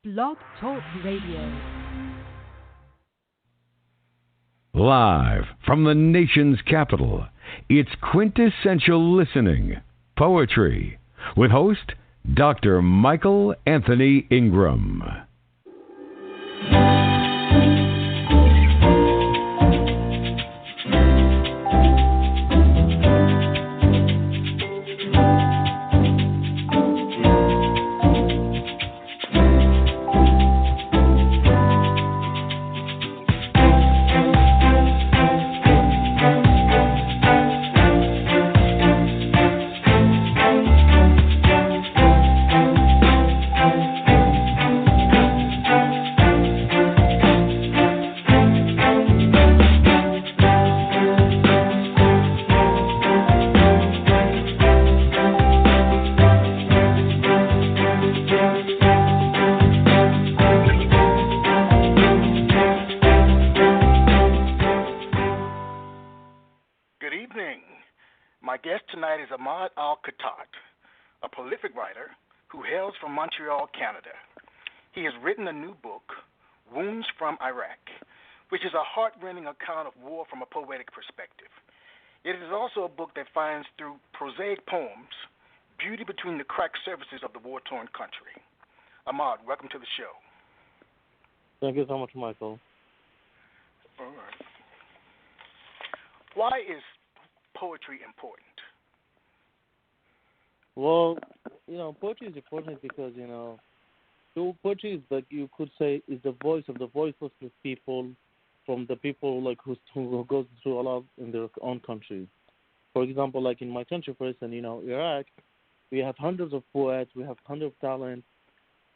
Blog Talk Radio. Live from the nation's capital, it's quintessential listening, poetry, with host Dr. Michael Anthony Ingram. Tonight is Ahmad Alkhatat, a prolific writer who hails from Montreal, Canada. He has written a new book, Wounds from Iraq, which is a heart-rending account of war from a poetic perspective. It is also a book that finds through prosaic poems beauty between the cracked surfaces of the war-torn country. Ahmad, welcome to the show. Thank you so much, Michael. All right. Why is poetry important? Well, poetry is important because, poetry is like you could say is the voice of the voiceless people, from the people like who goes through a lot in their own country. For example, like in my country, for instance, Iraq, we have hundreds of poets, we have tons of talent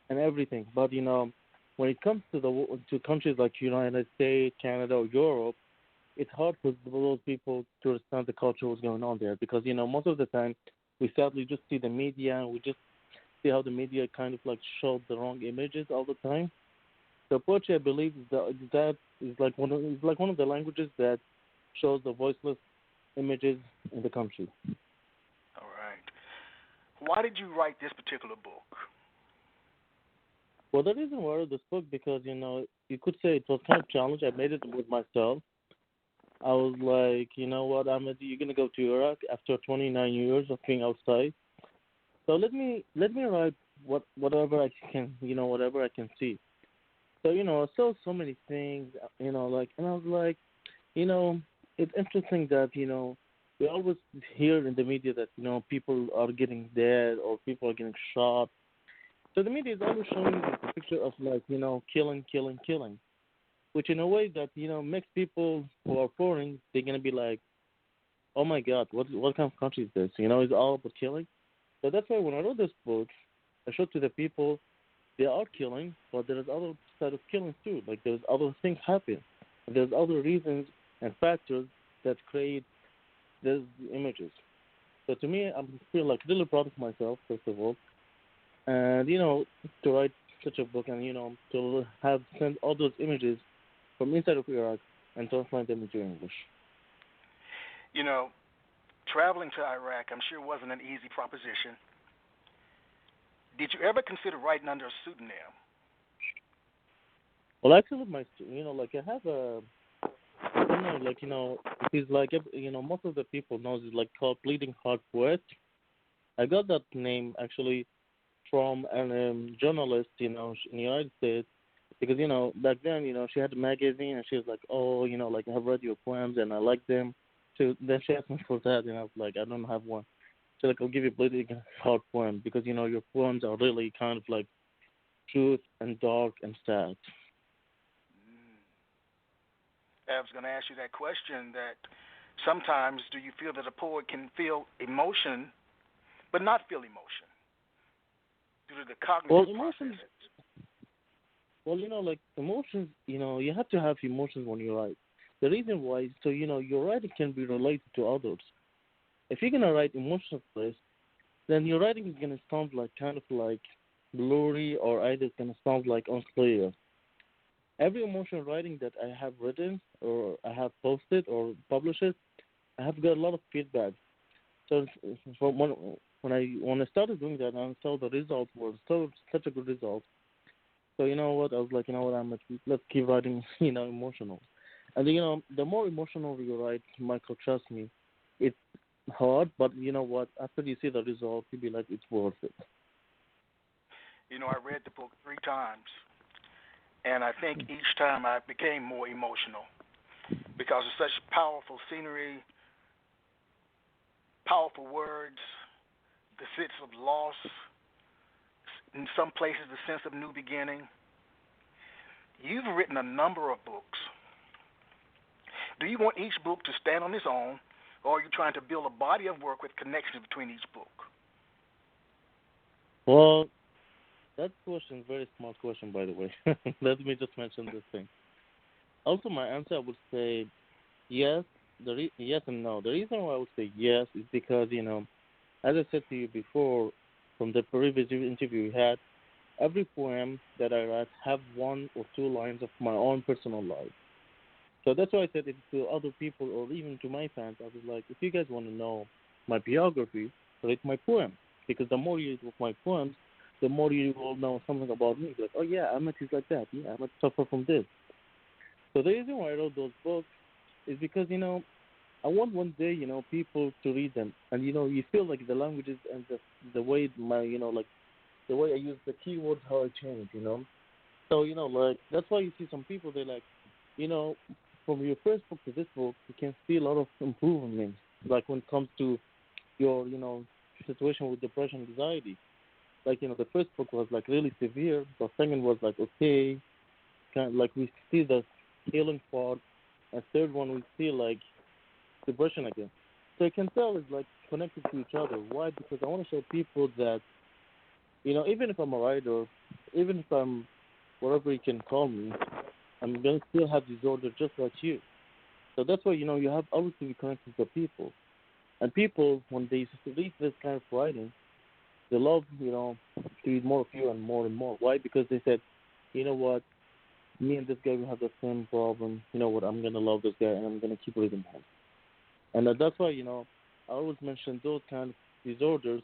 and everything. But when it comes to countries like United States, Canada, or Europe, it's hard for those people to understand the culture what's going on there because most of the time we sadly just see the media and we just see how the media kind of like show the wrong images all the time. So poetry, I believe, that is like one of the languages that shows the voiceless images in the country. All right. Why did you write this particular book? Well, the reason why I wrote this book because you could say it was kind of a challenge. I made it with myself. I was like, you know what, Ahmed, you're gonna go to Iraq after 29 years of being outside. So let me write whatever I can, whatever I can see. So I saw so many things, and I was like, it's interesting that we always hear in the media that people are getting dead or people are getting shot. So the media is always showing the picture of killing. Which in a way that, makes people who are foreign, they're going to be like, oh my God, what kind of country is this? It's all about killing. So that's why when I wrote this book, I showed to the people, they are killing, but there's other side of killing too. Like there's other things happen. There's other reasons and factors that create these images. So to me, I feel like really proud of myself, first of all. And, to write such a book and, to have sent all those images from inside of Iraq and translate them into English. Traveling to Iraq, I'm sure wasn't an easy proposition. Did you ever consider writing under a pseudonym? Well, actually, I have a, I don't know, it's like, most of the people knows it's like called Bleeding Heart Poet. I got that name actually from a journalist, in the United States. Because, back then, she had a magazine and she was like, oh, I've read your poems and I like them. So then she asked me for that and I was like, I don't have one. So I'll give you a Bleeding Heart poem because, your poems are really kind of like truth and dark and sad. I was going to ask you that question, that sometimes do you feel that a poet can feel emotion but not feel emotion due to the cognitive process? Well, emotions, you have to have emotions when you write. The reason why is so, your writing can be related to others. If you're going to write emotional plays, then your writing is going to sound like kind of like blurry or either it's going to sound like unclear. Every emotional writing that I have written or I have posted or published, I have got a lot of feedback. So when I started doing that and I saw the results were such a good result, So you know what? I was like, you know what? Let's keep writing, emotional. And the more emotional you write, Michael, trust me, it's hard. But you know what? After you see the result, you'll be like, it's worth it. I read the book 3 times, and I think each time I became more emotional because of such powerful scenery, powerful words, the sense of loss, in some places the sense of new beginning. You've written a number of books. Do you want each book to stand on its own, or are you trying to build a body of work with connections between each book? Well, that question is a very smart question, by the way. Let me just mention this thing. Also, my answer, I would say yes. Yes and no. The reason why I would say yes is because, as I said to you before, from the previous interview we had, every poem that I write have 1 or 2 lines of my own personal life. So that's why I said it to other people or even to my fans. I was like, if you guys want to know my biography, read my poems. Because the more you read my poems, the more you will know something about me. Like, oh yeah, Ahmed is like that. Yeah, Ahmed suffer from this. So the reason why I wrote those books is because, I want one day, people to read them. And, you feel like the languages and the way the way I use the keywords, how I change, So, like, that's why you see some people, they're like, from your first book to this book, you can see a lot of improvements. Like when it comes to your, situation with depression, anxiety. Like, the first book was like really severe. The second was like, okay, kind of like we see the healing part. And third one, we see like depression again. So you can tell it's like connected to each other. Why? Because I want to show people that, even if I'm a writer, even if I'm whatever you can call me, I'm going to still have disorder just like you. So that's why, you have always to be connected to people. And people, when they read this kind of writing, they love, to read more of you and more and more. Why? Because they said, you know what, me and this guy, we have the same problem. You know what, I'm going to love this guy and I'm going to keep reading him. And that's why, I always mention those kind of disorders,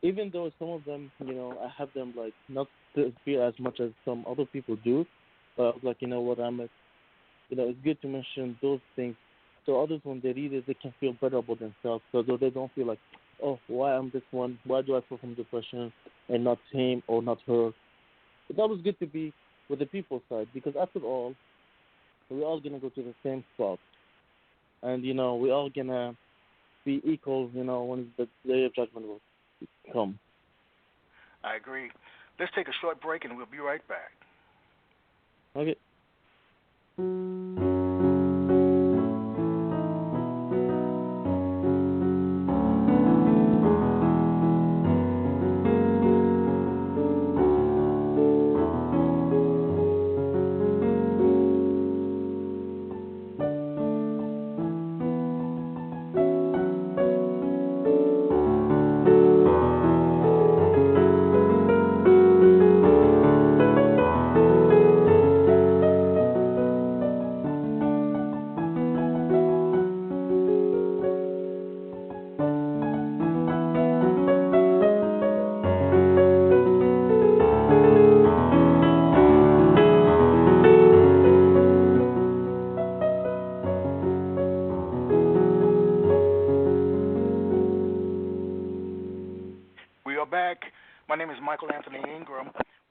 even though some of them, I have them like not severe as much as some other people do. But I was like, you know what, it's good to mention those things so others, when they read it, they can feel better about themselves. So they don't feel like, oh, why I'm this one? Why do I suffer from depression and not him or not her? It's always good to be with the people's side because after all, we're all going to go to the same spot. And, we're all going to be equal, when the day of judgment will come. I agree. Let's take a short break and we'll be right back. Okay.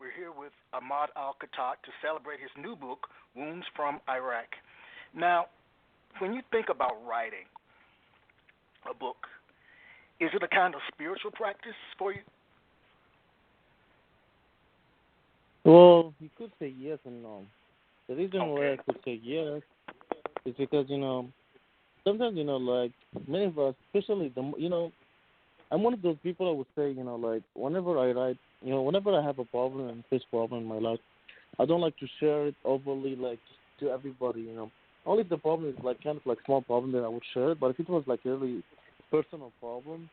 We're here with Ahmad Alkhatat to celebrate his new book, Wounds from Iraq. Now, when you think about writing a book, is it a kind of spiritual practice for you? Well, you could say yes and no. The reason Okay. why I could say yes is because, sometimes, like many of us, especially I'm one of those people I would say, like whenever I write, whenever I have a problem and face problem in my life, I don't like to share it overly, like to everybody, Only if the problem is like kind of like small problem, then I would share it. But if it was like really personal problem,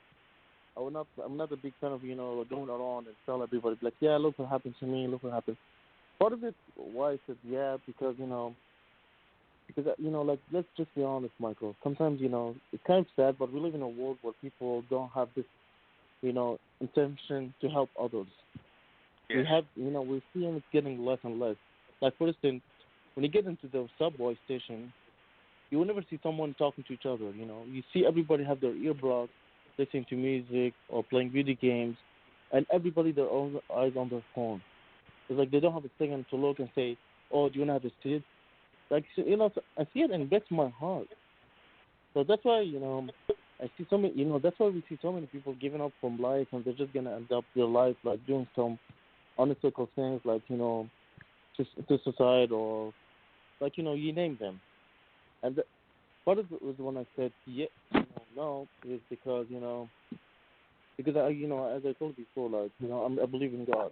I would not. I'm not a big fan of going around and tell everybody like, yeah, look what happened to me, look what happened. Part of it, why I said yeah, because like let's just be honest, Michael. Sometimes it's kind of sad, but we live in a world where people don't have this intention to help others. We Yes. have, we're seeing it getting less and less. Like, for instance, when you get into the subway station, you will never see someone talking to each other. You see everybody have their earbuds, listening to music or playing video games, and everybody their own eyes on their phone. It's like they don't have a second to look and say, "Oh, do you want to have a seat?" Like, so, so I see it and it breaks my heart. So that's why, I see so many, that's why we see so many people giving up from life and they're just gonna end up their life like doing some unethical things, like to suicide or like you name them. And part of it was when I said yeah, no, is because because as I told you before, like I believe in God,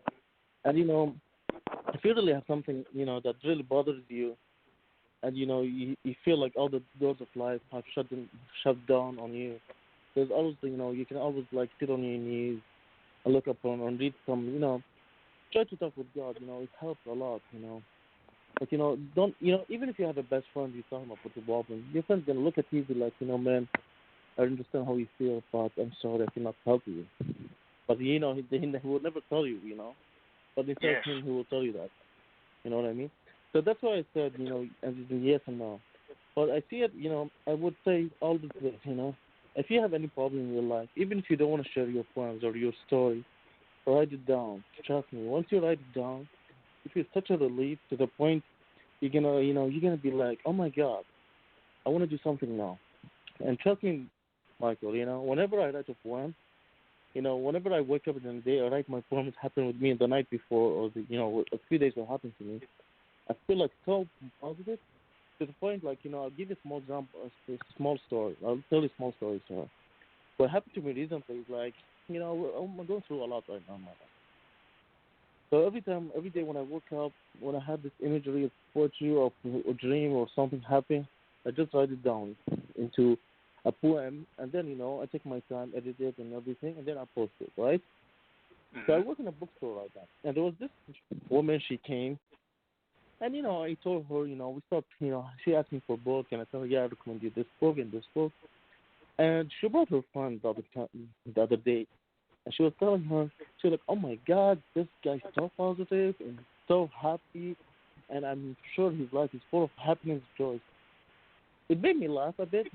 and if you really have something that really bothers you, and you feel like all the doors of life have shut down on you. There's always you can always like sit on your knees and look up and read some try to talk with God. It helps a lot. But don't even if you have a best friend you talk about with the problem, your friend's gonna look at you and be like, man, I understand how you feel, but I'm sorry I cannot help you. But he will never tell you, But instead Yes. of him, he will tell you that. You know what I mean? So that's why I said, as in yes and no. But I see it, I would say all this, if you have any problem in your life, even if you don't want to share your plans or your story, write it down. Trust me, once you write it down, it feels such a relief to the point you're gonna be like, oh my God, I want to do something now. And trust me, Michael, whenever I write a poem, whenever I wake up in the day, I write my poem. It happened with me the night before, or a few days will happen to me. I feel like so positive to the point, like I'll give you a small example, a small story. I'll tell you a small story. So, what happened to me recently is like, I'm going through a lot right now in my life. So every day when I wake up, when I have this imagery of poetry or a dream or something happen, I just write it down into a poem, and then I take my time, edit it and everything, and then I post it, right? So I Mm-hmm. work in a bookstore like that, and there was this woman. She came, and I told her, we stopped. She asked me for a book, and I told her, yeah, I recommend you this book and this book. And she brought her friend the other day, and she was telling her, she was like, oh my God, this guy's so positive and so happy, and I'm sure his life is full of happiness, joy. It made me laugh a bit,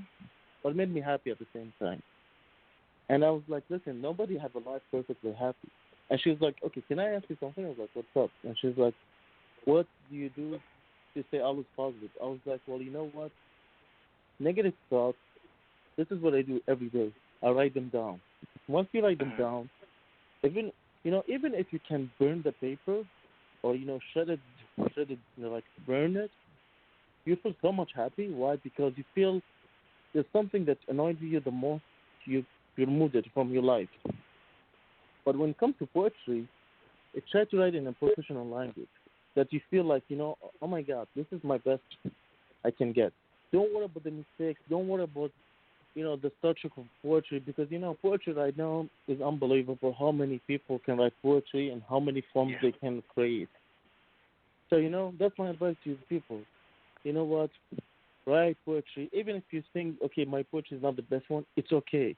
but it made me happy at the same time. And I was like, listen, nobody has a life perfectly happy. And she was like, okay, can I ask you something? I was like, what's up? And she was like, what do you do to stay always positive? I was like, well, you know what? Negative thoughts, this is what I do every day. I write them down. Once you write them Mm-hmm. down, even if you can burn the paper or, shred it, like burn it, you feel so much happy. Why? Because you feel there's something that annoys you the most, you, you removed it from your life. But when it comes to poetry, try to write in a professional language that you feel like, oh my God, this is my best I can get. Don't worry about the mistakes. Don't worry about, the structure of poetry because, poetry right now is unbelievable how many people can write poetry and how many forms Yeah. they can create. So, that's my advice to people. You know what? Write poetry. Even if you think, okay, my poetry is not the best one, it's okay.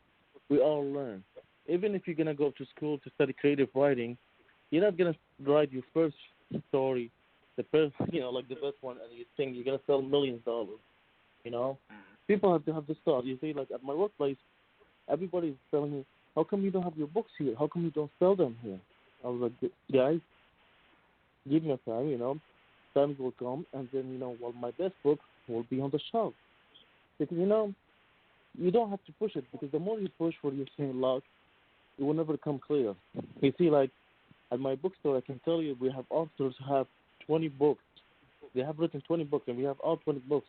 We all learn. Even if you're going to go to school to study creative writing, you're not gonna write your first story, the first, like the best one, and you think you're gonna sell millions of dollars. You know, Mm-hmm. people have to have the start. You see, like at my workplace, everybody's telling me, "How come you don't have your books here? How come you don't sell them here?" I was like, "Guys, give me a time. Times will come, and then well, my best book will be on the shelf because you don't have to push it because the more you push for your same luck, it will never come clear. You see, like." At my bookstore, I can tell you we have authors who have 20 books. They have written 20 books, and we have all 20 books.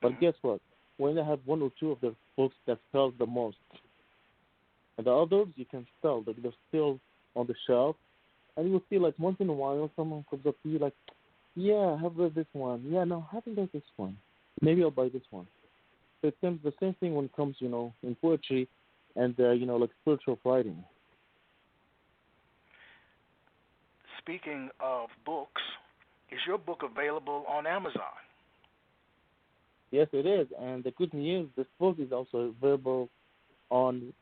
But Mm-hmm. guess what? We only have one or two of their books that sells the most. And the others you can sell. They're still on the shelf. And you will see, like, once in a while, someone comes up to you like, yeah, I have read this one. Yeah, no, I haven't read this one. Maybe I'll buy this one. So it's the same thing when it comes, in poetry and, like spiritual writing. Speaking of books, is your book available on Amazon? Yes, it is. And the good news, this book is also available on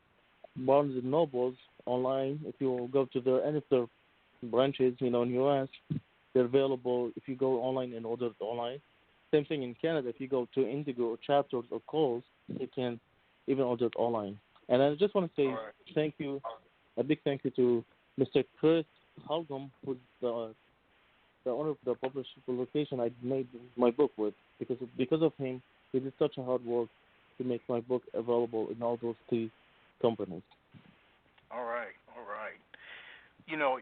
Barnes and Nobles online. If you go to their any of their branches, in U.S. They're available if you go online and order it online. Same thing in Canada. If you go to Indigo or Chapters or Calls, you can even order it online. And I just want to say thank you, a big thank you to Mr. Chris Halgum, who's the owner of the publication I made my book with, because of him, he did such a hard work to make my book available in all those three companies. All right.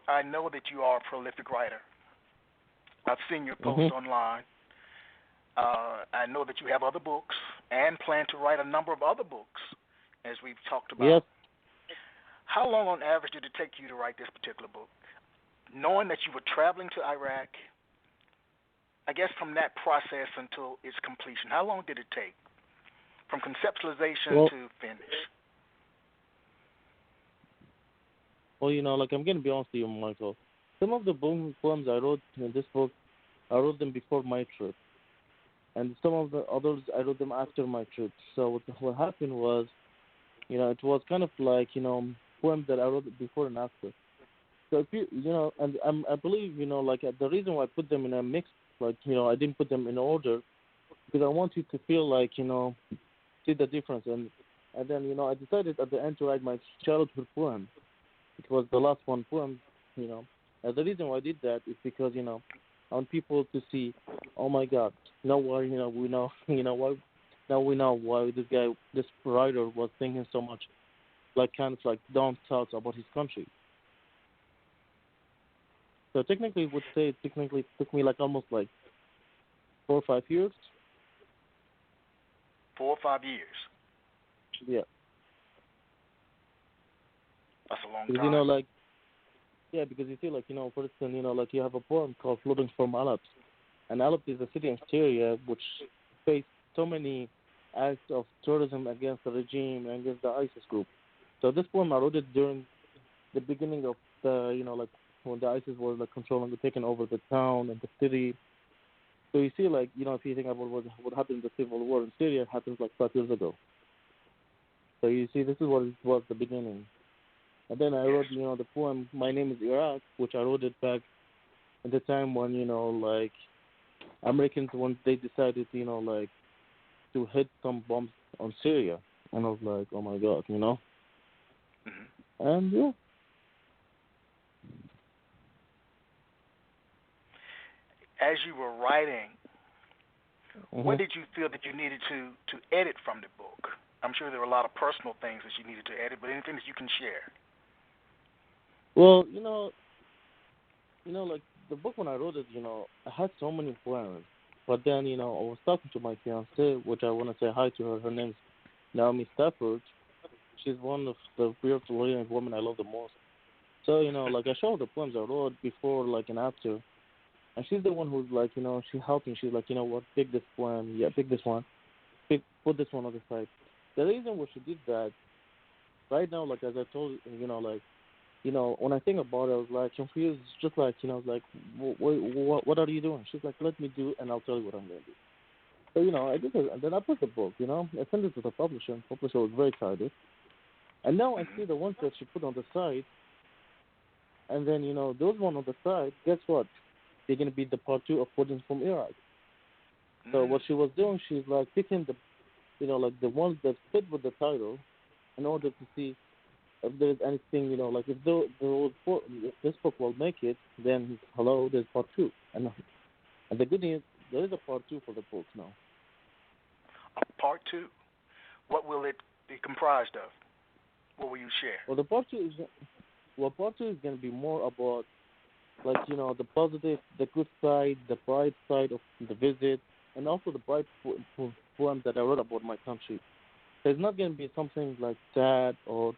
I know that you are a prolific writer. I've seen your posts online. I know that you have other books and plan to write a number of other books, as we've talked about. Yep. How long on average did it take you to write this particular book? Knowing that you were traveling to Iraq, I guess from that process until its completion, how long did it take from conceptualization to finish? Well, I'm going to be honest with you, Michael. Some of the poems I wrote in this book, I wrote them before my trip. And some of the others, I wrote them after my trip. So what happened was, it was kind of like, poems that I wrote before and after. So if you, and I believe, the reason why I put them in a mix, I didn't put them in order, because I want you to feel like, see the difference. And then, I decided at the end to write my childhood poem. It was the last one poem, And the reason why I did that is because, I want people to see, oh my God, now why, we know, now we know why this writer was thinking so much, kind of down thoughts about his country. So technically, I would say it took me almost 4 or 5 years. 4 or 5 years. Yeah. That's a long because, time. Because you see, for instance, you have a poem called Floating from Aleppo. And Aleppo is a city in Syria which faced so many acts of terrorism against the regime and against the ISIS group. So this poem, I wrote it during the beginning of the, when the ISIS was controlling, taking over the town and the city. So you see, if you think about what happened in the civil war in Syria, it happened 5 years ago. So you see, this is what it was the beginning. And then I wrote, the poem "My Name Is Iraq," which I wrote it back at the time when, Americans, when they decided, to hit some bombs on Syria. And I was like, oh my God, And yeah. As you were writing, what did you feel that you needed to edit from the book? I'm sure there were a lot of personal things that you needed to edit, but anything that you can share. Well, the book when I wrote it, I had so many poems. But then, I was talking to my fiancée, which I want to say hi to her. Her name's Naomi Stafford. She's one of the beautiful women I love the most. So, I showed the poems I wrote before, and after. And she's the one who's she helped me. She's like, what, pick this poem. Yeah, pick this one. Put this one on the side. The reason why she did that, right now, as I told you, when I think about it, I was confused. Just what are you doing? She's like, let me do, and I'll tell you what I'm going to do. So, I did it, and then I put the book, I sent it to the publisher, and the publisher was very excited. And now I see the ones that she put on the side, and then, those ones on the side, guess what? They're going to be the part 2 of Poems from Iraq. So what she was doing, she's picking the, the ones that fit with the title in order to see if there's anything, if this book will make it, then hello, there's part 2. And the good news, there is a part 2 for the book now. A part 2? What will it be comprised of? What will you share? Well, part 2 is going to be more about, the positive, the good side, the bright side of the visit, and also the bright poems that I wrote about my country. So it's not going to be something sad or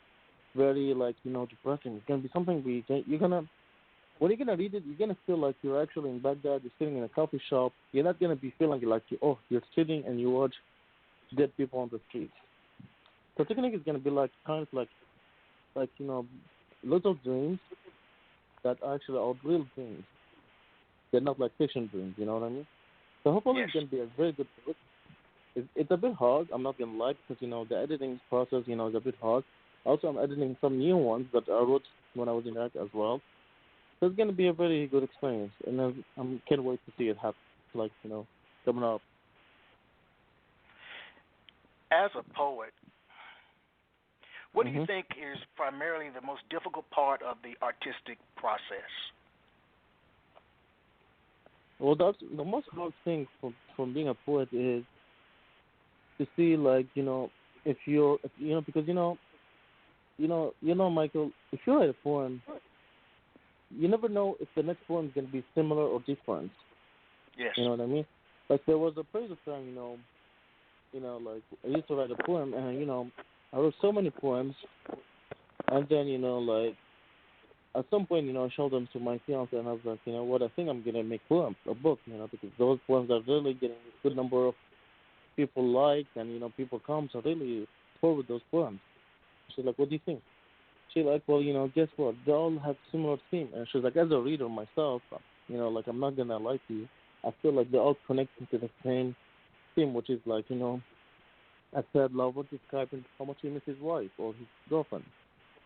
very depressing. It's gonna be something when you're gonna read it, you're gonna feel like you're actually in Baghdad. You're sitting in a coffee shop. You're not gonna be feeling you're sitting and you watch dead people on the street. So technically, it's gonna be kind of little dreams that actually are real dreams. They're not fiction dreams. You know what I mean? So hopefully, It's gonna be a very good book. It's a bit hard. I'm not gonna lie, because the editing process is a bit hard. Also, I'm editing some new ones that I wrote when I was in Iraq as well. So it's gonna be a very good experience, and I can't wait to see it happen. Like coming up. As a poet, what do you hmm think is primarily the most difficult part of the artistic process? Well, that's the most hard thing from being a poet is to see like if you're if, because Michael, if you write a poem, you never know if the next poem is gonna be similar or different. Yes. You know what I mean? Like there was a period of time, like I used to write a poem, and I wrote so many poems, and then like at some point, I showed them to my fiance, and I was like, you know what, I think I'm gonna make poems, a book, because those poems are really getting a good number of people liked, and people come to really forward those poems. She's like, what do you think? She's like, well, guess what? They all have similar theme, and she's like, as a reader myself, like I'm not gonna lie to you, I feel like they're all connected to the same theme, which is like, a sad lover describing how much he misses his wife or his girlfriend.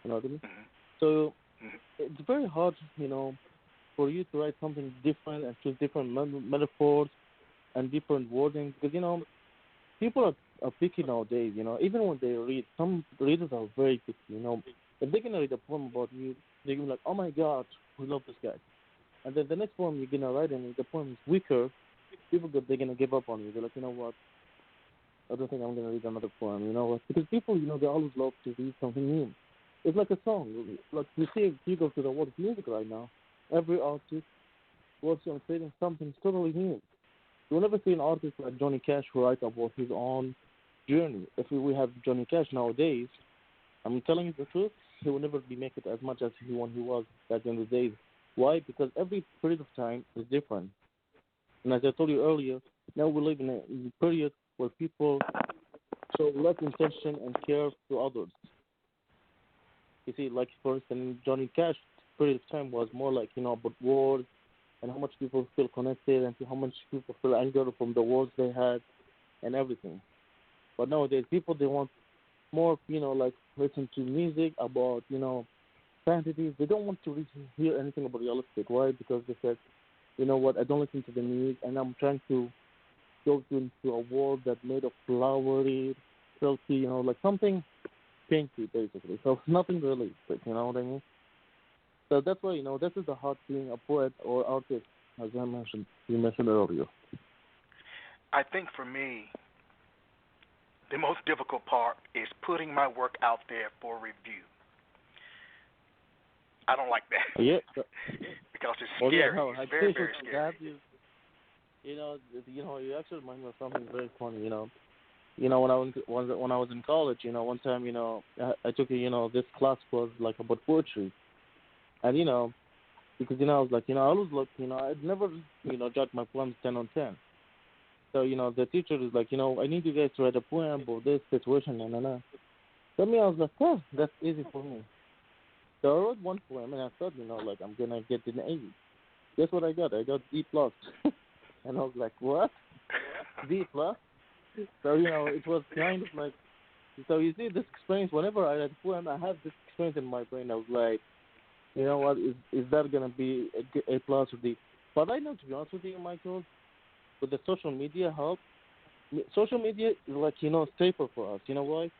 You know what I mean? Mm-hmm. So Mm-hmm. it's very hard, for you to write something different and choose different metaphors and different wording because people are picky nowadays. Even when they read, some readers are very picky. If they're gonna read a poem about you, they're gonna be like, "Oh my God, we love this guy," and then the next poem you're gonna write and the poem is weaker. They're gonna give up on you. They're like, you know what? I don't think I'm gonna read another poem. You know what? Because people, they always love to read something new. It's like a song. Like you see, if you go to the world of music right now, every artist works on creating something totally new. You'll never see an artist like Johnny Cash who writes about his own journey. If we have Johnny Cash nowadays, I'm telling you the truth, he will never be make it as much as when he was back in the days. Why? Because every period of time is different. And as I told you earlier, now we live in a period where people show less intention and care to others. You see, like for instance, Johnny Cash period of time was more like about wars and how much people feel connected and how much people feel anger from the wars they had and everything. But nowadays, people they want more, like listen to music about fantasies. They don't want to hear anything about realistic. Why? Because they said, you know what, I don't listen to the music, and I'm trying to go into a world that's made of flowery, silky, like something pinky, basically. So nothing realistic, you know what I mean? So that's why, this is the hard being a poet or artist, as you mentioned earlier. I think for me, the most difficult part is putting my work out there for review. I don't like that. Yeah. Because it's Well, scary. yeah, no, It's very, very scary. You actually remind me of something very funny. When I was in college, one time, I took this class was like about poetry, and because I was like, I always look, I'd never judge my poems 10 on 10. So the teacher is like, I need you guys to write a poem about this situation, and. So me, I was like, oh, that's easy for me. So I wrote one poem, and I thought, like I'm gonna get an A. Guess what I got? I got D plus, and I was like, what? D plus? So it was kind of like, so you see this experience. Whenever I write a poem, I have this experience in my brain. I was like, you know what? Is that gonna be A plus or D? But I know, to be honest with you, Michael, with the social media help, social media is like staple for us. You know why?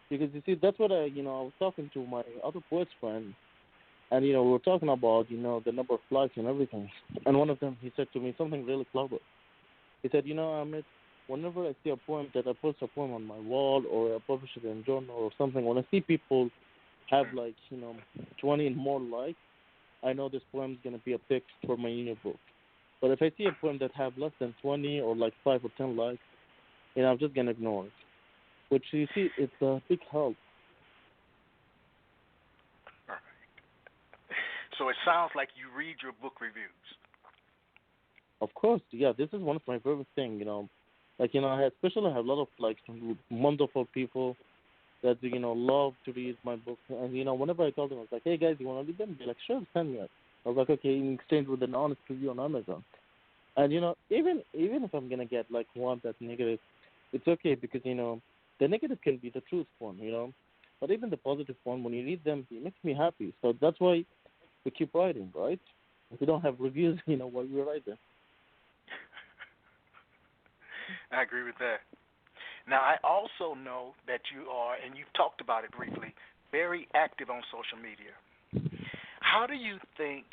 Because you see, that's what I was talking to my other poets friend, and we were talking about the number of likes and everything. And one of them, he said to me something really clever. He said, Ahmed, whenever I see a poem that I post a poem on my wall or I publish it in a journal or something, when I see people have like 20 and more likes, I know this poem is gonna be a pick for my new book. But if I see a poem that have less than 20 or like 5 or 10 likes, I'm just gonna ignore it. Which you see, it's a big help. All right. So it sounds like you read your book reviews. Of course, yeah. This is one of my favorite things. Like especially I have a lot of like wonderful people that love to read my book. And whenever I told them, I was like, hey guys, you want to read them? They're like, sure, send me it. I was like, okay, in exchange with an honest review on Amazon. And even if I'm gonna get like one that's negative, it's okay because the negative can be the truth one, but even the positive one, when you read them, it makes me happy. So that's why we keep writing, right? If you don't have reviews, why you write them? I agree with that. Now, I also know that you are, and you've talked about it briefly, very active on social media. How do you think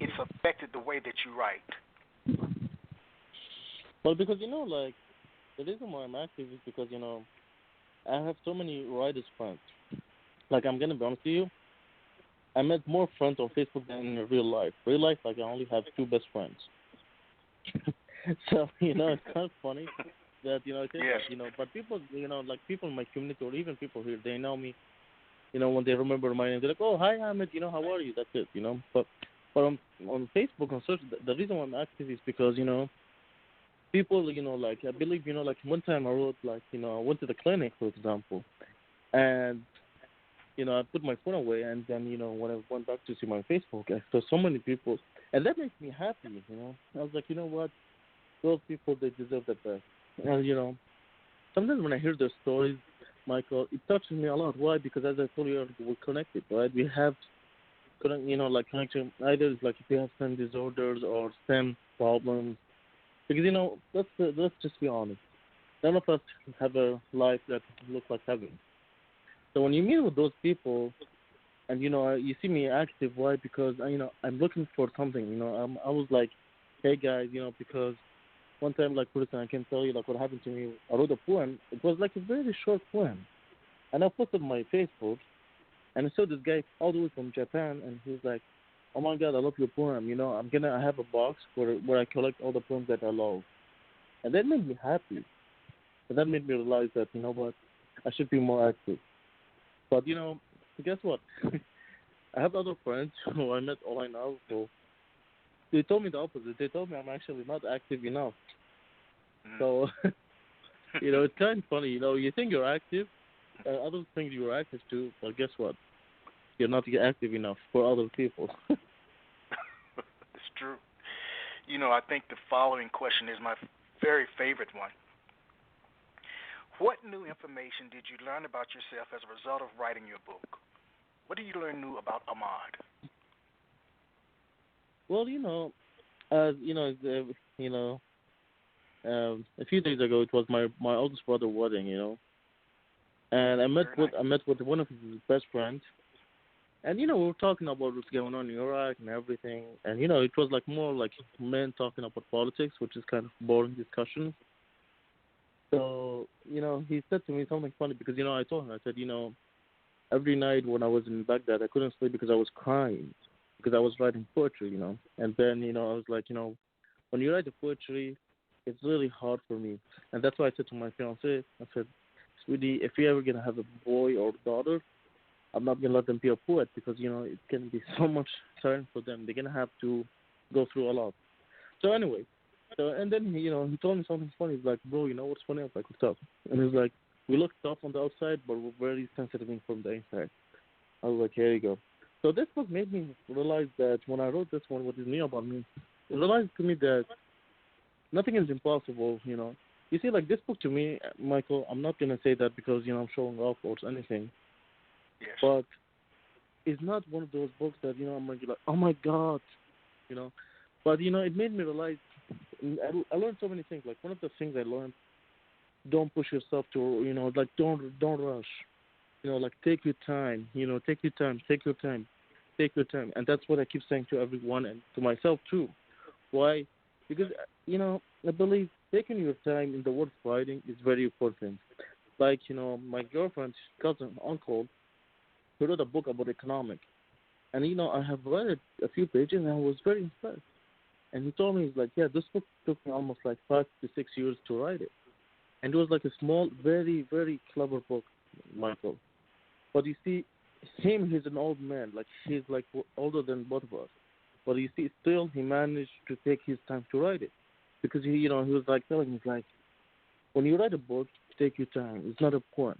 it's affected the way that you write? Well, because like the reason why I'm active is because I have so many writers friends. Like I'm gonna be honest with you, I met more friends on Facebook than in real life. Real life, like I only have two best friends. So it's kind of funny that I say Yes. that but people like people in my community or even people here, they know me. When they remember my name, they're like, "Oh, hi, Ahmed. How are you?" That's it. But on Facebook on social, the reason why I'm active is because people like I believe like one time I wrote like I went to the clinic for example, and I put my phone away, and then when I went back to see my Facebook, I saw so many people, and that makes me happy. I was like, what, those people, they deserve the best. And sometimes when I hear their stories, Michael, it touches me a lot. Why? Because as I told you, earlier, we're connected, right? We have like connection. Either it's like if you have stem disorders or stem problems, because let's just be honest. None of us have a life that looks like heaven. So when you meet with those people, and you see me active, why? Because I'm looking for something. I was like, hey guys, because one time, like, for instance, I can tell you like what happened to me. I wrote a poem. It was like a very short poem, and I posted on my Facebook, and I saw this guy all the way from Japan, and he was like, "Oh my God, I love your poem. I have a box where I collect all the poems that I love," and that made me happy. And that made me realize that what, I should be more active. But guess what? I have other friends who I met online now, so they told me the opposite. They told me I'm actually not active enough. Mm. So it's kind of funny. You think you're active, others think you're active too, but guess what? You're not active enough for other people. It's true. I think the following question is my very favorite one. What new information did you learn about yourself as a result of writing your book? What did you learn new about Ahmad? Well, a few days ago it was my oldest brother wedding, and I met with one of his best friends, and we were talking about what's going on in Iraq and everything, and it was like more like men talking about politics, which is kind of boring discussion. So he said to me something funny because I told him, I said, every night when I was in Baghdad I couldn't sleep because I was crying because I was writing poetry, and then I was like, when you write the poetry, it's really hard for me, and that's why I said to my fiance, I said, sweetie, if you're ever gonna have a boy or daughter, I'm not gonna let them be a poet because it's gonna be so much time for them. They're gonna have to go through a lot. So anyway, and then he told me something funny. He's like, bro, what's funny? I was like, what's up? And he's like, we look tough on the outside, but we're very sensitive from the inside. I was like, here you go. So this book made me realize that when I wrote this one, what is new about me, it realized to me that nothing is impossible. You see, like this book to me, Michael, I'm not gonna say that because I'm showing off or anything, Yes. but it's not one of those books that I'm gonna be like, oh my God, But it made me realize. I learned so many things. Like one of the things I learned, don't push yourself to like don't rush. Like take your time. Take your time. Take your time. Take your time. And that's what I keep saying to everyone and to myself too. Why? Because I believe taking your time in the word writing is very important. Like my girlfriend's cousin uncle, he wrote a book about economics, and I have read it a few pages and I was very impressed. And he told me, he's like, yeah, this book took me almost like 5 to 6 years to write it. And it was like a small, very, very clever book, Michael. But you see, he's an old man. Like, he's like older than both of us. But you see, still, he managed to take his time to write it. Because, he was like telling me, like, when you write a book, take your time. It's not a poem.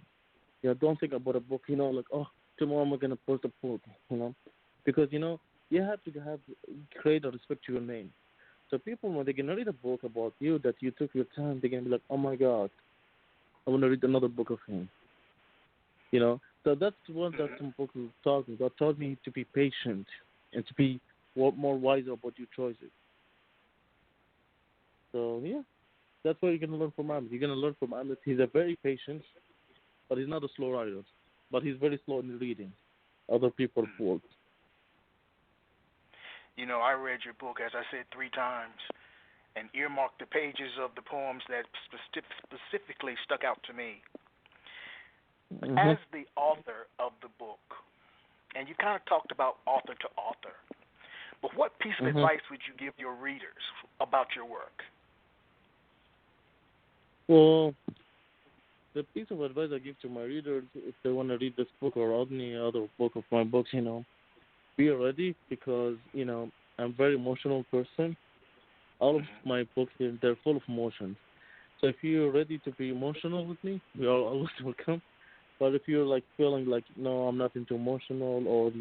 Don't think about a book, like, oh, tomorrow I'm going to post a book, Because, you have to create a respect to your name. So people, when they're going to read a book about you, that you took your time, they're going to be like, oh, my God, I want to read another book of him. So that's what that some book was talking about. Taught me to be patient and to be more wiser about your choices. So yeah, that's what you're gonna learn from Ahmed. You're gonna learn from Ahmed. He's a very patient, but he's not a slow writer. But he's very slow in reading other people's works. You know, I read your book, as I said, 3 times, and earmarked the pages of the poems that specifically stuck out to me. Mm-hmm. As the author of the book, and you kind of talked about author to author, but what piece of advice would you give your readers about your work? Well, the piece of advice I give to my readers, if they want to read this book or any other book of my books, be ready, because, I'm a very emotional person. All of my books, they're full of emotions. So if you're ready to be emotional with me, you are always welcome. But if you're like feeling like, no, I'm not into emotional, or,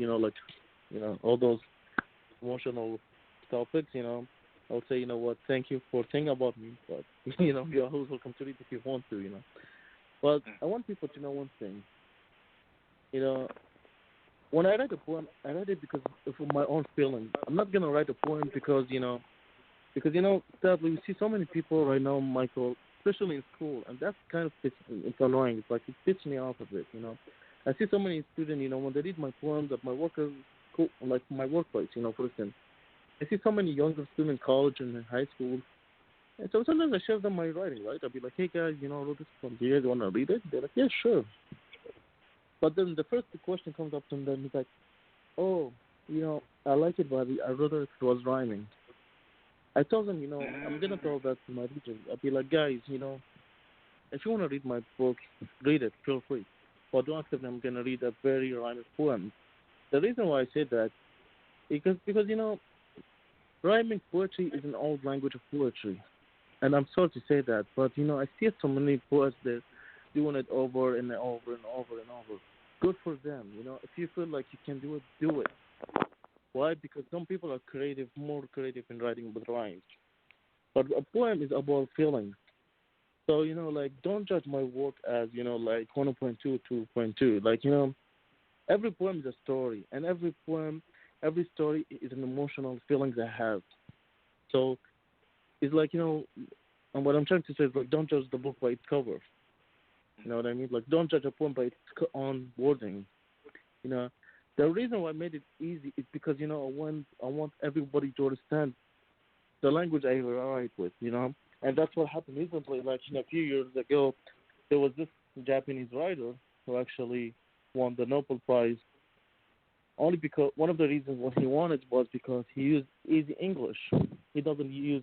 all those emotional topics, I would say, what, thank you for thinking about me. But, you're always welcome to read if you want to, But I want people to know one thing. When I write a poem, I write it because of my own feelings. I'm not gonna write a poem because sadly we see so many people right now, Michael, especially in school, and that's kind of it's annoying. It's like it pisses me off a bit. I see so many students, when they read my poems at my like my workplace, for instance, I see so many younger students in college and in high school, and so sometimes I share them my writing, right? I'll be like, hey guys, I wrote this poem. Do you guys want to read it? They're like, yeah, sure. But then the first question comes up to them, he's like, oh, I like it, but I wrote it was rhyming. I told them, I'm going to tell that to my readers. I'll be like, guys, if you want to read my book, read it, feel free. But don't accept I'm going to read a very rhyming poem. The reason why I say that is because rhyming poetry is an old language of poetry. And I'm sorry to say that, but, I see so many poets that doing it over and over and over and over. Good for them, If you feel like you can do it, do it. Why? Because some people are more creative in writing with rhymes. But a poem is about feelings. So, don't judge my work as, 1.2, 2.2. Every poem is a story. And every story is an emotional feelings I have. So, it's like, and what I'm trying to say is, like, don't judge the book by its cover. You know what I mean? Like, don't judge a poem by its own wording. The reason why I made it easy is because, I want everybody to understand the language I write with, And that's what happened recently. Like, a few years ago, there was this Japanese writer who actually won the Nobel Prize only because one of the reasons what he wanted was because he used easy English. He doesn't use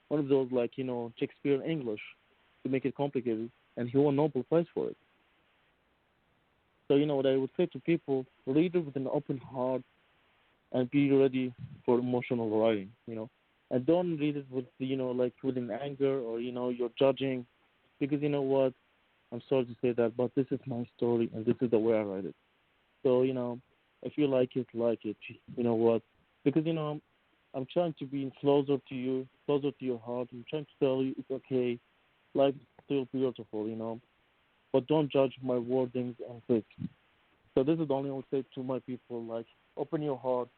one of those, like, Shakespeare English to make it complicated. And he won Nobel Prize for it. So, what I would say to people, read it with an open heart and be ready for emotional writing, And don't read it with, like with an anger or, you're judging. Because you know what? I'm sorry to say that, but this is my story and this is the way I write it. So, if you like it, you know what? Because, I'm trying to be closer to you, closer to your heart. I'm trying to tell you it's okay. Life is still beautiful, but don't judge my wordings and quick. So this is the only I would say to my people, like, open your heart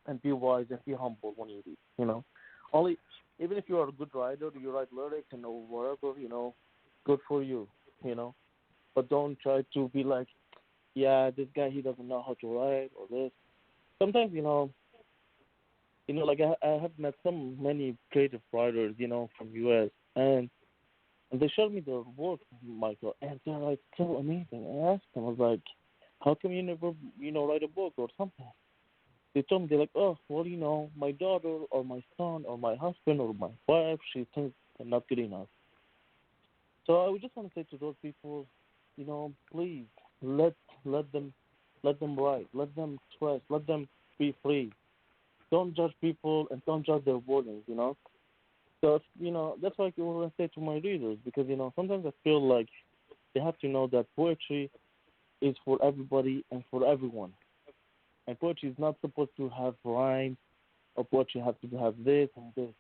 and be wise and be humble when you read, Only, even if you are a good writer, you write lyrics and whatever, good for you, But don't try to be like, yeah, this guy, he doesn't know how to write or this. Sometimes, like I have met many creative writers, from U.S. and they showed me their work, Michael, and they're like so amazing. I asked them, I was like, how come you never, write a book or something? They told me, they're like, oh, well, my daughter or my son or my husband or my wife, she thinks they're not good enough. So I would just want to say to those people, please let them write, let them express, let them be free. Don't judge people and don't judge their wordings, So, that's what I want to say to my readers because, sometimes I feel like they have to know that poetry is for everybody and for everyone. And poetry is not supposed to have rhymes or poetry has to have this and this.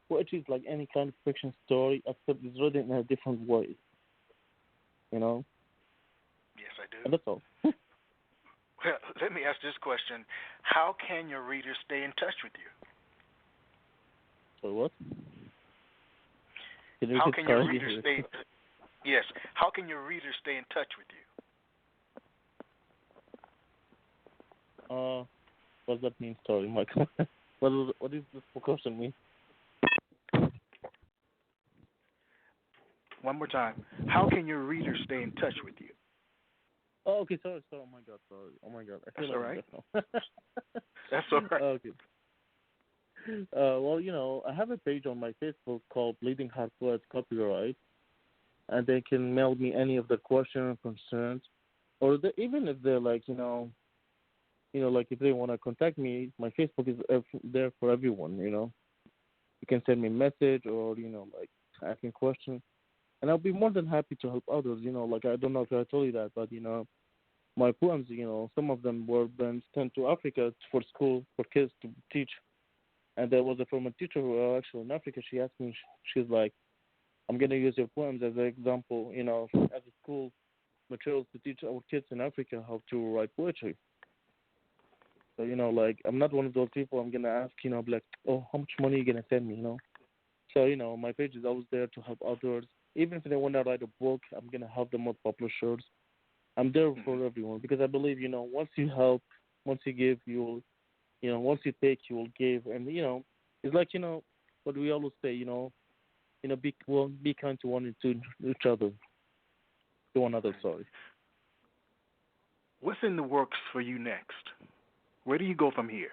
Poetry is like any kind of fiction story except it's written in a different way. Yes, I do. And that's all. Well, let me ask this question. How can your readers stay in touch with you? So what? Can you How repeat? can your Sorry. readers stay? Yes. How can your readers stay in touch with you? What does that mean? Sorry, Michael. What does this question mean? One more time. How can your readers stay in touch with you? Oh, okay. Sorry. Oh my God. Sorry. Oh my God. I That's feel all like right. That's all right. Okay. Well, I have a page on my Facebook called Bleeding Heart Poets Copyright, and they can mail me any of their questions or concerns, or even if they're like, like if they want to contact me, my Facebook is there for everyone. You can send me a message or like asking questions, and I'll be more than happy to help others. Like I don't know if I told you that, but my poems, some of them were been sent to Africa for school for kids to teach. And there was a former teacher who was actually in Africa. She asked me, she's like, I'm going to use your poems as an example, as a school materials to teach our kids in Africa how to write poetry. So, like, I'm not one of those people I'm going to ask, like, oh, how much money are you going to send me, So, my page is always there to help others. Even if they want to write a book, I'm going to help them with publishers. I'm there for everyone because I believe, once you help, once you give, you'll once you take, you will give, and it's like what we always say, be kind to each other, to one another. Sorry. What's in the works for you next? Where do you go from here?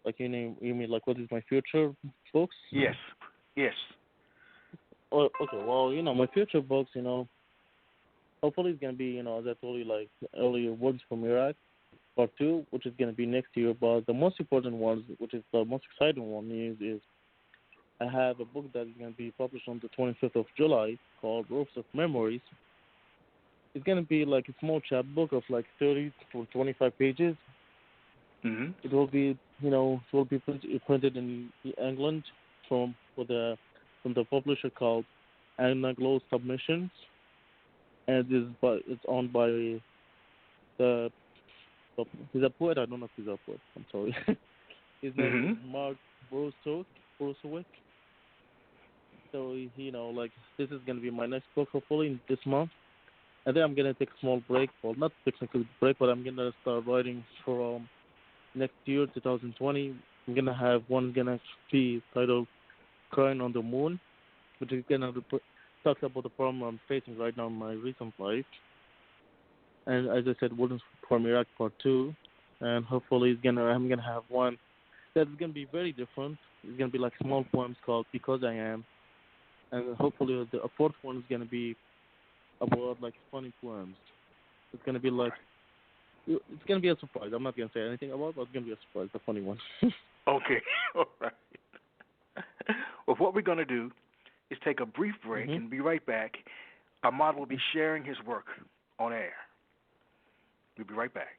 Like you mean like what is my future, folks? Yes. Oh, okay. Well, my future books, hopefully it's gonna be, as I told you like earlier, Words from Iraq. Part 2, which is going to be next year, but the most important one, which is the most exciting one, is I have a book that is going to be published on the 25th of July called Ropes of Memories. It's going to be like a small chapbook of like 30 to 25 pages. Mm-hmm. It will be, printed in England from the publisher called Anglo Submissions, and it's owned by he's a poet. I don't know if he's a poet. I'm sorry. His name is Mark Borusowicz. So like this is gonna be my next book, hopefully this month. And then I'm gonna take a small break. Well, not technically break, but I'm gonna start writing for next year, 2020. I'm gonna have one gonna be titled "Crying on the Moon," which is gonna talk about the problem I'm facing right now in my recent life. And as I said, Words from Iraq Part 2, and hopefully I'm gonna have one that's gonna be very different. It's gonna be like small poems called "Because I Am," and hopefully the fourth one is gonna be about like funny poems. It's gonna be like it's gonna be a surprise. I'm not gonna say anything about it, but it's gonna be a surprise, the funny one. Okay, all right. Well, what we're gonna do is take a brief break and be right back. Ahmad will be sharing his work on air. We'll be right back.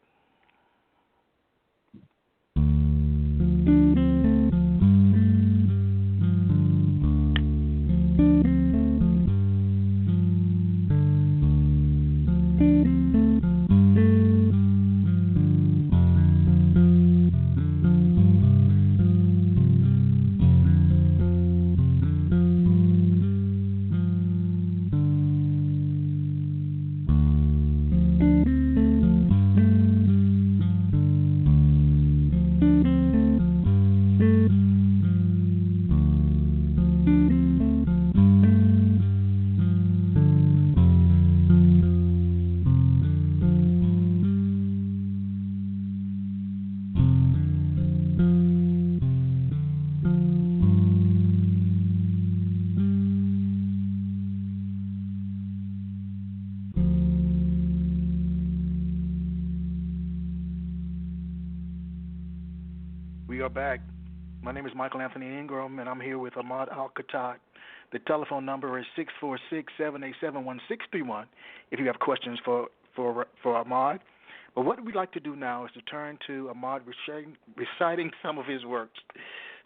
We are back. My name is Michael Anthony Ingram, and I'm here with Ahmad Alkhatat. The telephone number is 646-787-1631 if you have questions for Ahmad. But what we'd like to do now is to turn to Ahmad reciting some of his works.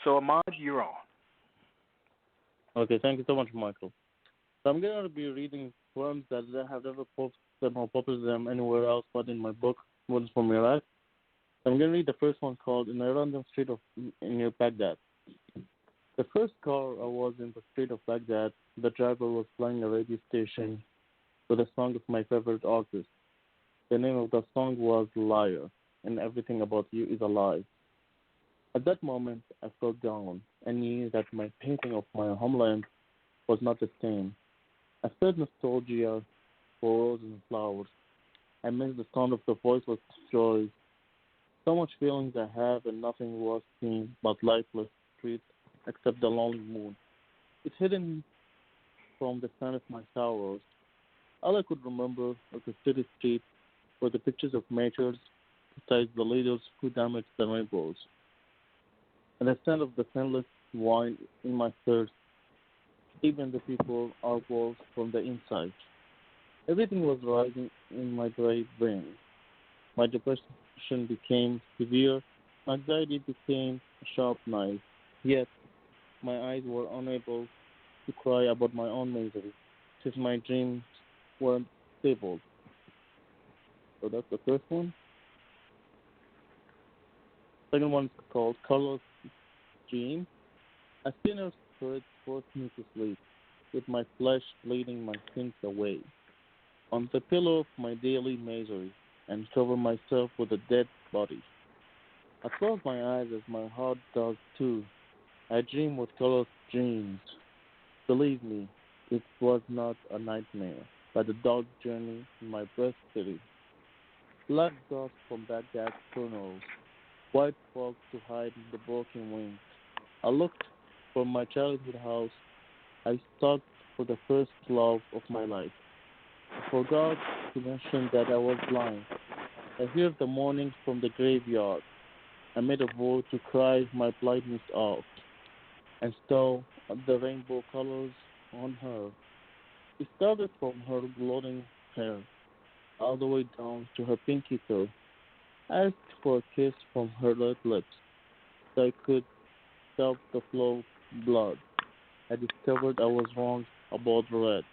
So, Ahmad, you're on. Okay, thank you so much, Michael. So I'm going to be reading poems that I have never that more popular than anywhere else but in my book, Ones from Iraq. I'm going to read the first one called In a Random Street of near Baghdad. The first car I was in the street of Baghdad, the driver was playing a radio station with a song of my favorite artist. The name of the song was Liar, and everything about you is a lie. At that moment, I felt down and knew that my painting of my homeland was not the same. I felt nostalgia for roses and flowers. I missed the sound of the voiceless joys. So much feelings I have, and nothing was seen but lifeless streets except the lonely moon. It hidden from the sun of my sorrows. All I could remember was the city streets were the pictures of martyrs besides the leaders who damaged the rainbows, and the scent of the scentless wine in my thirst. Even the people are walls from the inside. Everything was rising in my gray brain. My depression became severe. My anxiety became a sharp knife. Yet my eyes were unable to cry about my own misery, since my dreams were stable. So that's the first one. Second one is called Colorless Dream. A sinner's spirit forced me to sleep, with my flesh bleeding my sins away, on the pillow of my daily misery, and cover myself with a dead body. I close my eyes as my heart does too. I dream with colorless dreams. Believe me, it was not a nightmare, but a dark journey in my breast city. Black dust from Baghdad's tunnels, white fog to hide in the broken wings. I looked for my childhood house. I sought for the first love of my life. I forgot to mention that I was blind. I heard the mourning from the graveyard. I made a vow to cry my blindness out, and saw the rainbow colors on her. It started from her glowing hair, all the way down to her pinky toe. I asked for a kiss from her red lips, so I could stop the flow of blood. I discovered I was wrong about red.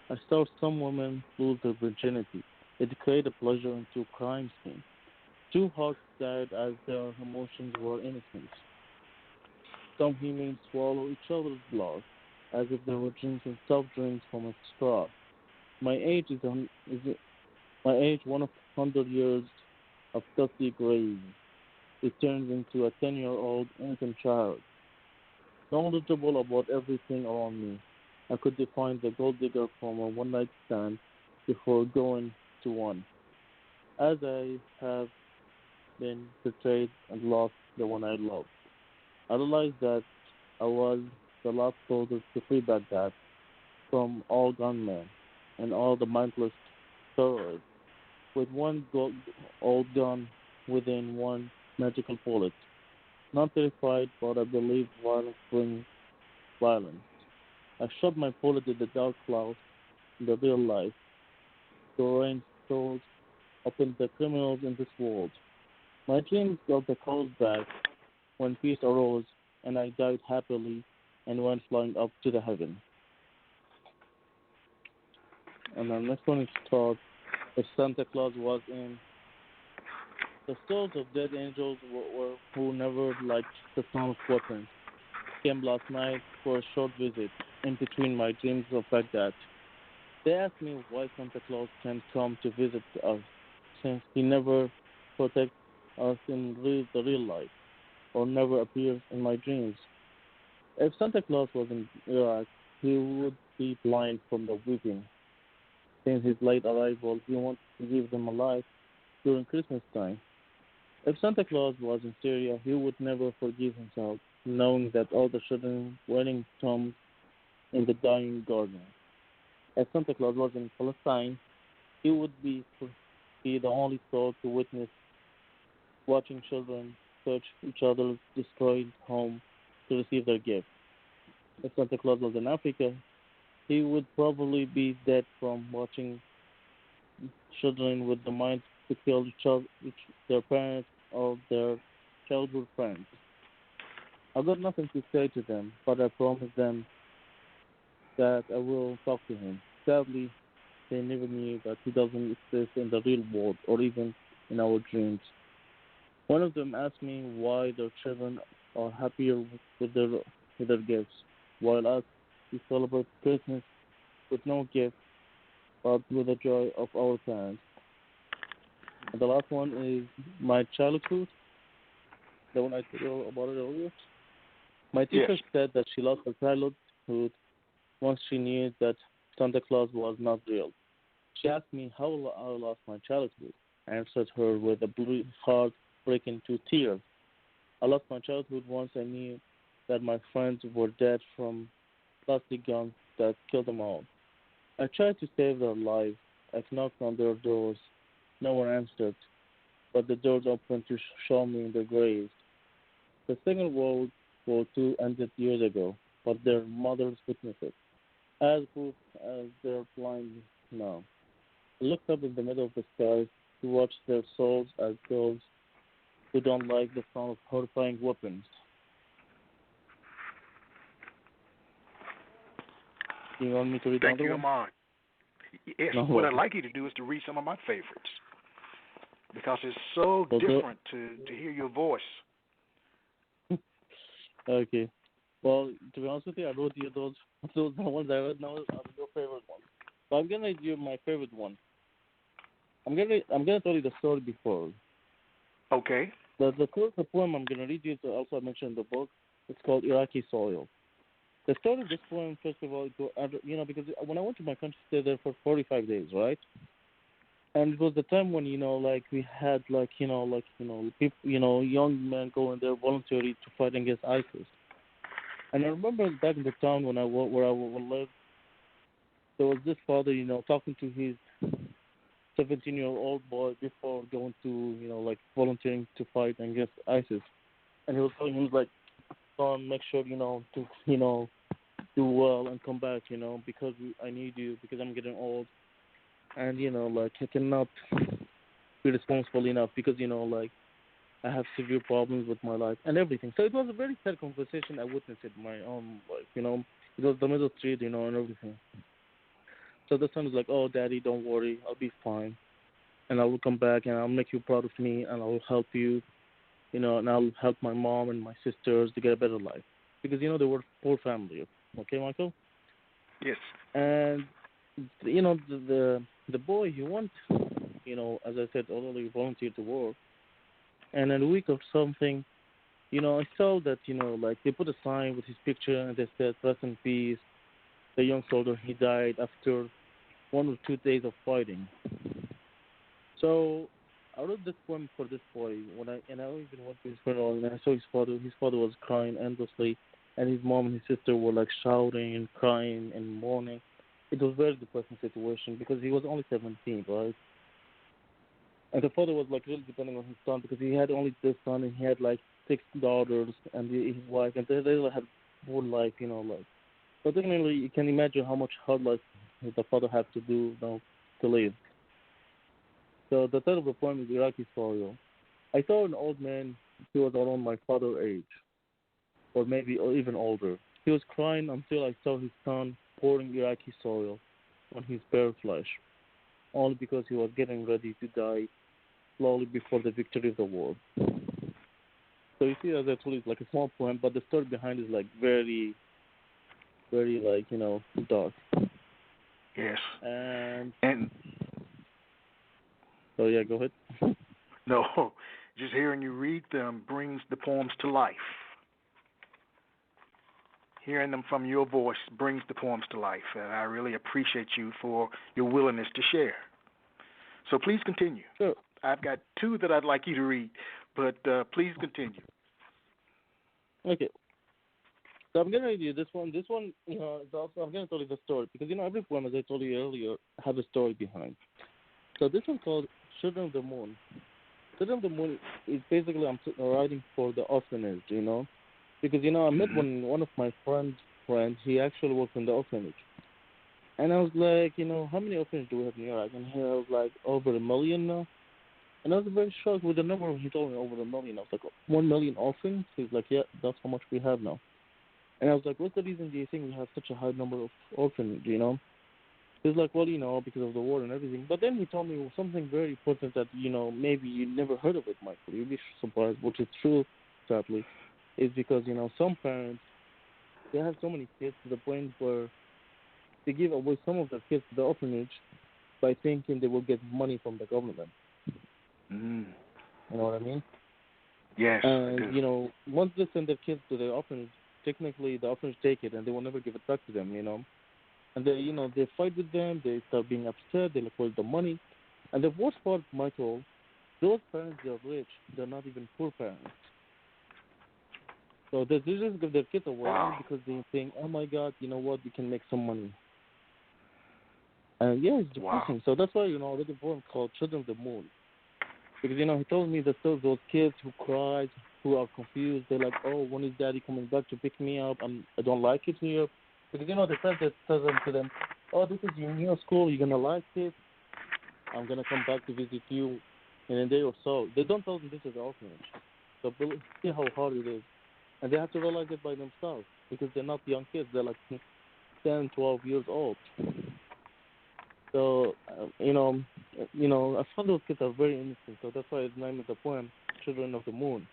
I saw some women lose their virginity. It created pleasure into a crime scene. Two hearts died as their emotions were innocent. Some humans swallow each other's blood, as if they were drinking soft drinks from a straw. My age my age 100 years of dusty grave. It turns into a 10-year-old innocent child, knowledgeable about everything around me. I could define the gold digger from a one-night stand before going to one, as I have been betrayed and lost the one I loved. I realized that I was the last soldier to free Baghdad from all gunmen and all the mindless terrorists, with one old gun within one magical bullet. Not terrified, but I believed violence brings violence. I shot my bullet in the dark clouds in the real life. The rain souls opened the criminals in this world. My dreams got the colors back when peace arose, and I died happily and went flying up to the heaven. And the next one is called If Santa Claus Was In. The souls of dead angels who never liked the sound of weapons came last night for a short visit in between my dreams of Baghdad. They asked me why Santa Claus can't come to visit us, since he never protects us in the real life, or never appears in my dreams. If Santa Claus was in Iraq, he would be blind from the weeping. Since his late arrival, he wants to give them a life during Christmas time. If Santa Claus was in Syria, he would never forgive himself, knowing that all the children wearing tombs in the dying garden. If Santa Claus was in Palestine, he would be the only soul to witness watching children search each other's destroyed home to receive their gift. If Santa Claus was in Africa, he would probably be dead from watching children with the mind to kill their parents or their childhood friends. I've got nothing to say to them, but I promise them that I will talk to him. Sadly, they never knew that he doesn't exist in the real world or even in our dreams. One of them asked me why their children are happier with their with their gifts, while us we celebrate Christmas with no gift but with the joy of our parents. And the last one is my childhood, the one I told you about it earlier. My Yes. teacher said that she lost her childhood once she knew that Santa Claus was not real. She asked me how I lost my childhood. I answered her with a heart breaking into tears. I lost my childhood once I knew that my friends were dead from plastic guns that killed them all. I tried to save their lives. I knocked on their doors. No one answered, but the doors opened to show me their graves. The Second World War II ended years ago, but their mothers witnessed it, as proof as they're blind now. I looked up in the middle of the sky to watch their souls as those who don't like the sound of horrifying weapons. Do you want me to read Thank another you, one? Ahmad. Yes, No. what I'd like you to do is to read some of my favorites because it's so Okay. different to hear your voice. Okay. Well, to be honest with you, I wrote you those ones I read now are your favorite ones. So I'm gonna read you my favorite one. I'm gonna tell you the story before. Okay. The poem I'm gonna read you is also mentioned in the book. It's called Iraqi Soil. The story of this poem, first of all, because when I went to my country, I stayed there for 45 days, right? And it was the time when like we had people, young men going there voluntarily to fight against ISIS. And I remember back in the town where I lived, there was this father, talking to his 17-year-old boy before going to, volunteering to fight against ISIS. And he was telling him, like, son, make sure, to, do well and come back, because I need you, because I'm getting old. And, I cannot be responsible enough because, I have severe problems with my life and everything. So it was a very sad conversation. I witnessed it in my own life, It was the middle street, and everything. So the son was like, oh, Daddy, don't worry. I'll be fine. And I will come back, and I'll make you proud of me, and I will help you, and I'll help my mom and my sisters to get a better life. Because, they were poor family. Okay, Michael? Yes. And, the boy, he went, as I said earlier, volunteered to work. And in a week or something, I saw that, they put a sign with his picture and they said, rest in peace. The young soldier, he died after 1 or 2 days of fighting. So I wrote this poem for this boy I even went to his funeral and I saw his father. His father was crying endlessly, and his mom and his sister were like shouting and crying and mourning. It was a very depressing situation because he was only 17, right? And the father was like really depending on his son because he had only this son and he had like 6 daughters and his wife, and they had poor life, So definitely you can imagine how much hard life the father had to do, to live. So the title of the poem is Iraqi Soil. I saw an old man. He was around my father's age, or even older. He was crying until I saw his son pouring Iraqi soil on his bare flesh, only because he was getting ready to die slowly before the victory of the war. So you see, as I told you, it's like a small poem, but the story behind it is like very, very dark. Yes. And And so yeah, go ahead. no, just hearing you read them brings the poems to life. Hearing them from your voice brings the poems to life, and I really appreciate you for your willingness to share. So please continue. Sure. I've got 2 that I'd like you to read, but please continue. Okay. So I'm gonna read you this one. This one, is also I'm gonna tell you the story because every poem, as I told you earlier, have a story behind. So this one called Children of the Moon. Children of the Moon is basically I'm writing for the orphanage, because I met one of my friends, he actually worked in the orphanage, and I was like, how many orphanages do we have in Iraq? And he was like over 1 million now, and I was very shocked with the number. He told me over 1 million. I was like 1 million orphans. He's like, yeah, that's how much we have now. And I was like, what's the reason do you think we have such a high number of orphans? He He's like, well, because of the war and everything. But then he told me something very important that, maybe you never heard of it, Michael. You'd be surprised, which is true, sadly, is because, some parents, they have so many kids to the point where they give away some of their kids to the orphanage by thinking they will get money from the government. Mm. You know what I mean? Yes, and, I do. Once they send their kids to the orphanage, technically the orphanage take it and they will never give it back to them, And they fight with them, they start being upset, they request the money. And the worst part, Michael, those parents, they're rich. They're not even poor parents. So they just give their kids away because they think, oh my God, you know what, we can make some money. And yeah, it's depressing. Wow. So that's why, I read a poem called Children of the Moon. Because, he told me that those kids who cry, who are confused, they're like, oh, when is daddy coming back to pick me up? I don't like it here. Because, the friend that says to them, oh, this is your new school, you're going to like it. I'm going to come back to visit you in a day or so. They don't tell them this is an orphanage. So see how hard it is. And they have to realize it by themselves because they're not young kids. They're like 10, 12 years old. So, I found those kids are very innocent. So that's why the name of the poem, Children of the Moon.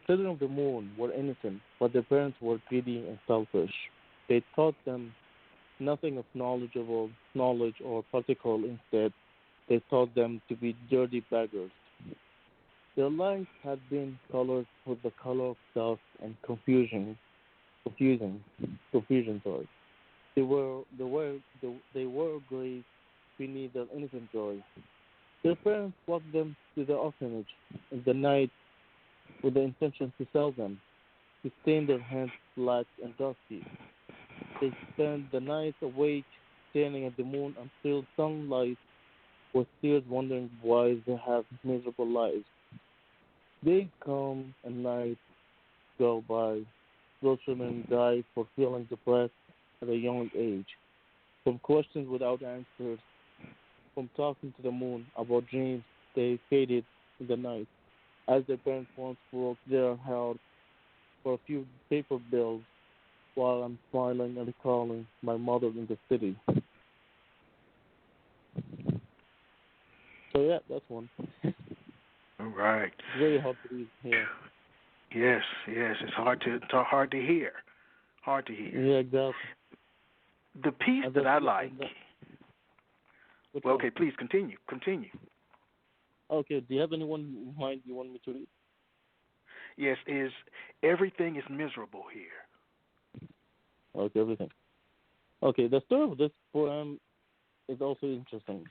Children of the Moon were innocent, but their parents were greedy and selfish. They taught them nothing of knowledge or practical. Instead, they taught them to be dirty beggars. Their lives had been colored with the color of dust and confusion. Sorry. They were grave beneath their innocent joy. Their parents walked them to the orphanage in the night with the intention to sell them, to stain their hands black and dusty. They spent the night awake, staring at the moon until sunlight, with tears wondering why they have miserable lives. Day come and night go by. Those children die for feeling depressed at a young age, from questions without answers, from talking to the moon about dreams they faded in the night, as their parents once broke their heart for a few paper bills while I'm smiling and recalling my mother in the city. So yeah, that's one. All right. It's very hard to read here. Yes, it's hard to hear. Hard to hear. Yeah, exactly. The piece that I like. Well, okay, please continue. Okay, do you have anyone in mind you want me to read? Yes, is everything is miserable here. Okay, everything. Okay, the story of this poem is also interesting.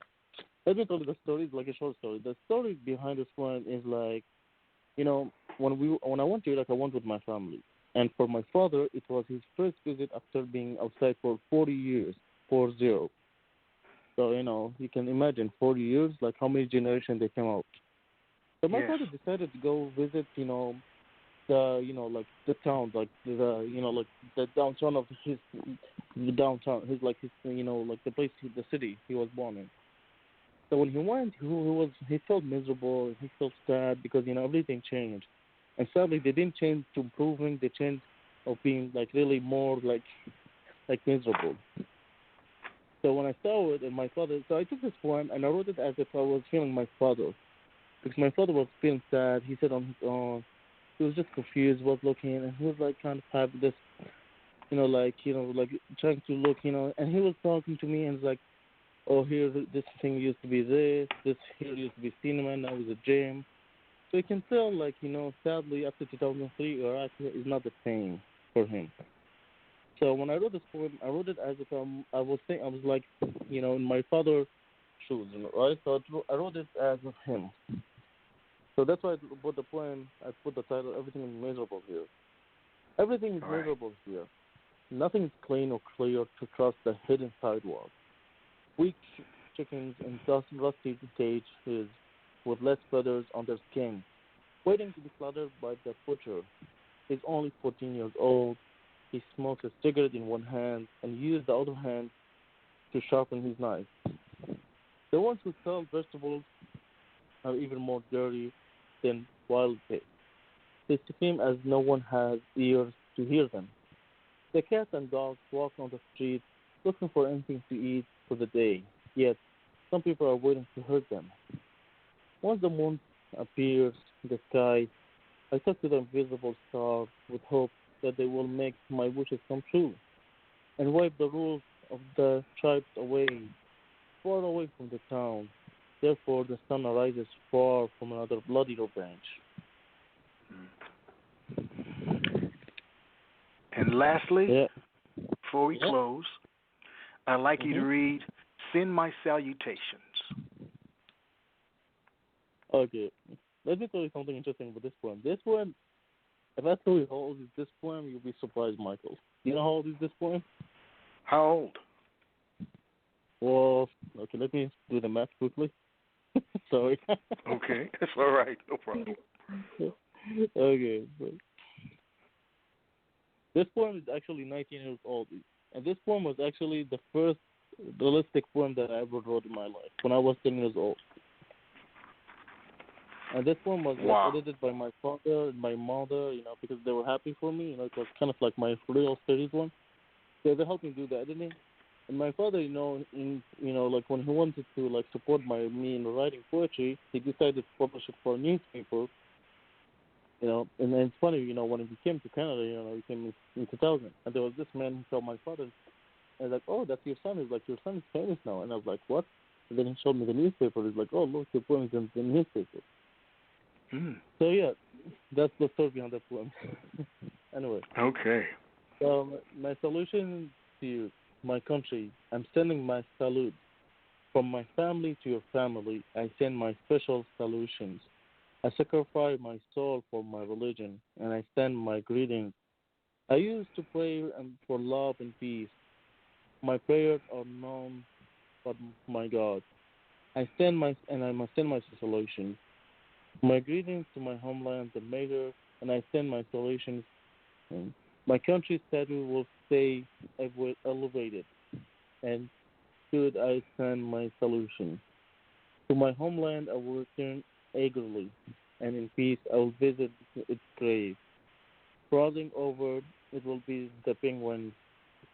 Let me tell you the story. It's like a short story. The story behind this poem is like, when I went to Iraq, I went with my family. And for my father, it was his first visit after being outside for 40 years, 40. So, you can imagine 40 years, like how many generations they came out. So my father decided to go visit, like the town, like like the downtown of the downtown, like the place, the city he was born in. So when he went, he felt miserable. He felt sad because everything changed, and sadly they didn't change to improving. They changed of being like really more like miserable. So when I saw it, and my father, so I took this poem and I wrote it as if I was feeling my father, because my father was feeling sad. He said on his own, he was just confused, was looking, and he was like kind of having this, like trying to look, and he was talking to me and was like, oh, here, this thing used to be this here used to be cinema, now it's a gym. So you can tell, like, sadly, after 2003, Iraq is not the same for him. So when I wrote this poem, I wrote it as if I was like, in my father's shoes, right? So I wrote it as of him. So that's why I put the poem, I put the title, Everything is Miserable Here. Everything is miserable here. Nothing is clean or clear to cross the hidden sidewalk. Weak chickens in rusty cages with less feathers on their skin, waiting to be slaughtered by the butcher. He's only 14 years old. He smokes a cigarette in one hand and uses the other hand to sharpen his knife. The ones who sell vegetables are even more dirty than wild pigs. They scream as no one has ears to hear them. The cats and dogs walk on the street looking for anything to eat for the day, yet some people are waiting to hurt them. Once the moon appears in the sky, I talk to the invisible stars with hope that they will make my wishes come true and wipe the rules of the tribes away, far away from the town. Therefore, the sun arises far from another bloody revenge. And lastly, Yeah. before we close, I'd like you to read Send My Salutations. Okay. Let me tell you something interesting about this poem. This poem, if I tell you how old is this poem, you'll be surprised, Michael. You know how old is this poem? How old? Well, okay, let me do the math quickly. Sorry. Okay, that's all right. No problem. Okay. So this poem is actually 19 years old. And this poem was actually the first realistic poem that I ever wrote in my life when I was 10 years old. And this poem was edited by my father and my mother, because they were happy for me. It was kind of like my real studies one. So they helped me do the editing. And my father, like when he wanted to like support me in writing poetry, he decided to publish it for a newspaper. And it's funny, when he came to Canada, he came in 2000, and there was this man who saw my father, and I was like, oh, that's your son. He's like, your son is famous now. And I was like, what? And then he showed me the newspaper. He's like, oh, look, your poem is in the newspaper. So yeah, that's the story behind the poem. Anyway. Okay. My solution to you, my country, I'm sending my salute. From my family to your family, I send my special solutions. I sacrifice my soul for my religion, and I send my greetings. I used to pray for love and peace. My prayers are known but my God. I must send my solutions. My greetings to my homeland, the mayor, and I send my solutions. My country's statue will stay elevated, and should I send my solution. To my homeland I will return eagerly, and in peace I will visit its grave. Crossing over, it will be the penguin's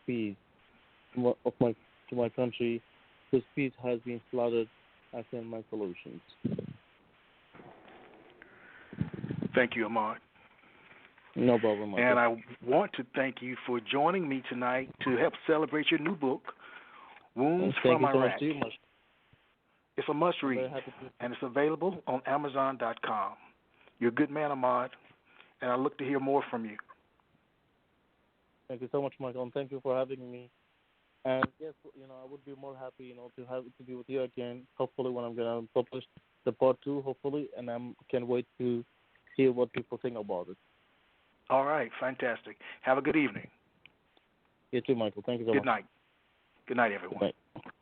peace to my country, whose peace has been slaughtered. I send my solutions. Thank you, Ahmad. No problem, Michael. And I want to thank you for joining me tonight to help celebrate your new book, Wounds from Iraq. It's a must-read, and it's available on Amazon.com. You're a good man, Ahmad, and I look to hear more from you. Thank you so much, Michael, and thank you for having me. And yes, I would be more happy, to be with you again. Hopefully, when I'm gonna publish the part 2, hopefully, and I can't wait to hear what people think about it. All right, fantastic. Have a good evening. You too, Michael. Thank you so much. Good night. Good night, everyone. Good night.